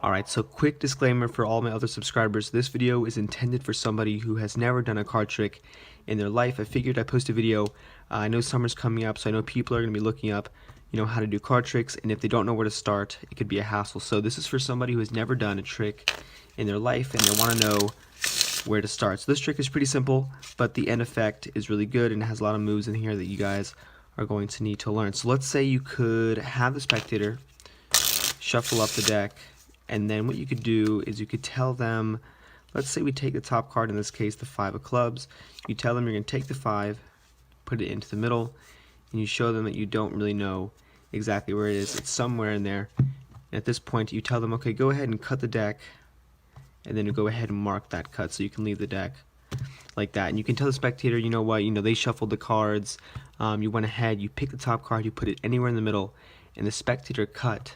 Alright, so quick disclaimer for all my other subscribers. This video is intended for somebody who has never done a card trick in their life. I figured I'd post a video. I know summer's coming up, so I know people are going to be looking up, how to do card tricks, and if they don't know where to start, it could be a hassle. So this is for somebody who has never done a trick in their life and they want to know where to start. So this trick is pretty simple, but the end effect is really good and it has a lot of moves in here that you guys are going to need to learn. So let's say you could have the spectator shuffle up the deck, and then what you could do is you could tell them, let's say we take the top card, in this case the 5 of clubs. You tell them you're going to take the 5, put it into the middle, and you show them that you don't really know exactly where it is. It's somewhere in there. And at this point you tell them, okay, go ahead and cut the deck, and then you go ahead and mark that cut so you can leave the deck like that. And you can tell the spectator, you know what, they shuffled the cards, you went ahead, you pick the top card, you put it anywhere in the middle, and the spectator cut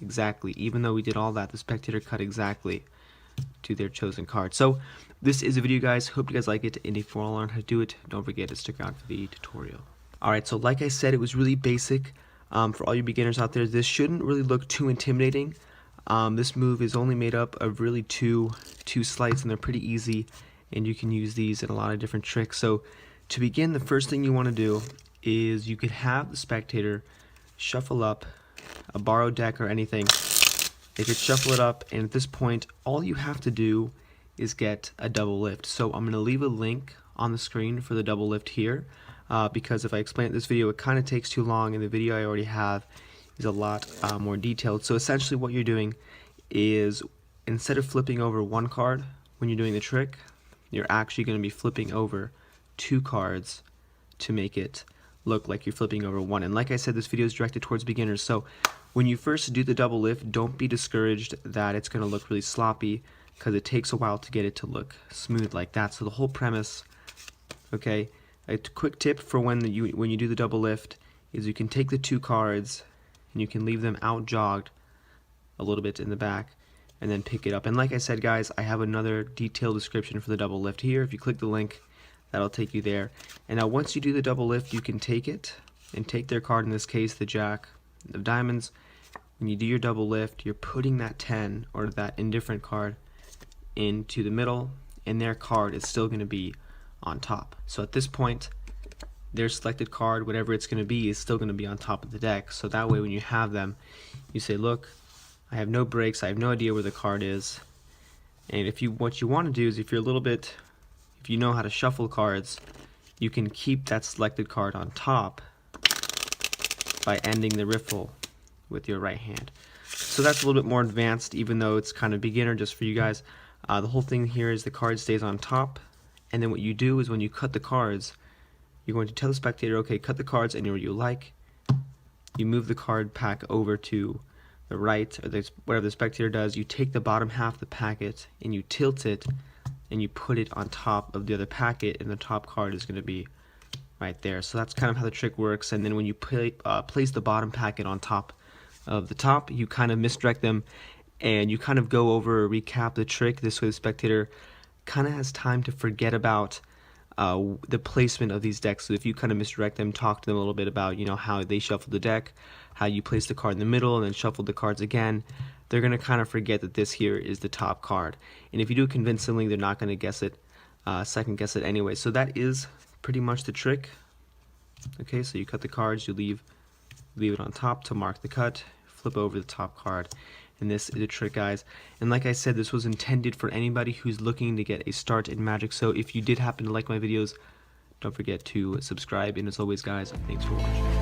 exactly. Even though we did all that, the spectator cut exactly to their chosen card. So this is a video, guys. Hope you guys like it, and if you want to learn how to do it, don't forget to stick around for the tutorial. Alright, so like I said, it was really basic. For all you beginners out there, this shouldn't really look too intimidating. This move is only made up of really two sleights, and they're pretty easy, and you can use these in a lot of different tricks. So to begin, the first thing you want to do is you could have the spectator shuffle up a borrowed deck or anything. They could shuffle it up, and at this point all you have to do is get a double lift. So I'm going to leave a link on the screen for the double lift here, because if I explain it in this video, it kind of takes too long, and the video I already have is a lot more detailed. So essentially what you're doing is, instead of flipping over one card when you're doing the trick, you're actually going to be flipping over 2 cards to make it look like you're flipping over 1. And like I said, this video is directed towards beginners, so when you first do the double lift, don't be discouraged that it's going to look really sloppy, because it takes a while to get it to look smooth like that. So the whole premise, okay, a quick tip for when you do the double lift is you can take the 2 cards and you can leave them out jogged a little bit in the back and then pick it up. And like I said, guys, I have another detailed description for the double lift here. If you click the link, that'll take you there. And now once you do the double lift, you can take it and take their card, in this case the Jack of Diamonds. When you do your double lift, you're putting that 10 or that indifferent card into the middle, and their card is still going to be on top. So at this point, their selected card, whatever it's going to be, is still going to be on top of the deck. So that way when you have them, you say, look, I have no breaks, I have no idea where the card is. And what you want to do is, if you know how to shuffle cards, you can keep that selected card on top by ending the riffle with your right hand. So that's a little bit more advanced, even though it's kind of beginner just for you guys. The whole thing here is the card stays on top, and then what you do is when you cut the cards, you're going to tell the spectator, okay, cut the cards anywhere you like. You move the card pack over to the right, or whatever the spectator does. You take the bottom half of the packet and you tilt it, and you put it on top of the other packet, and the top card is going to be right there. So that's kind of how the trick works. And then when you place the bottom packet on top of the top, you kind of misdirect them, and you kind of go over or recap the trick. This way the spectator kind of has time to forget about the placement of these decks. So if you kind of misdirect them, talk to them a little bit about how they shuffled the deck, how you place the card in the middle and then shuffled the cards again, they're going to kind of forget that this here is the top card. And if you do it convincingly, they're not going to guess it, second guess it anyway. So that is pretty much the trick. Okay, so you cut the cards, you leave it on top to mark the cut, flip over the top card, and this is a trick, guys. And like I said, this was intended for anybody who's looking to get a start in Magic. So if you did happen to like my videos, don't forget to subscribe, and as always, guys, thanks for watching.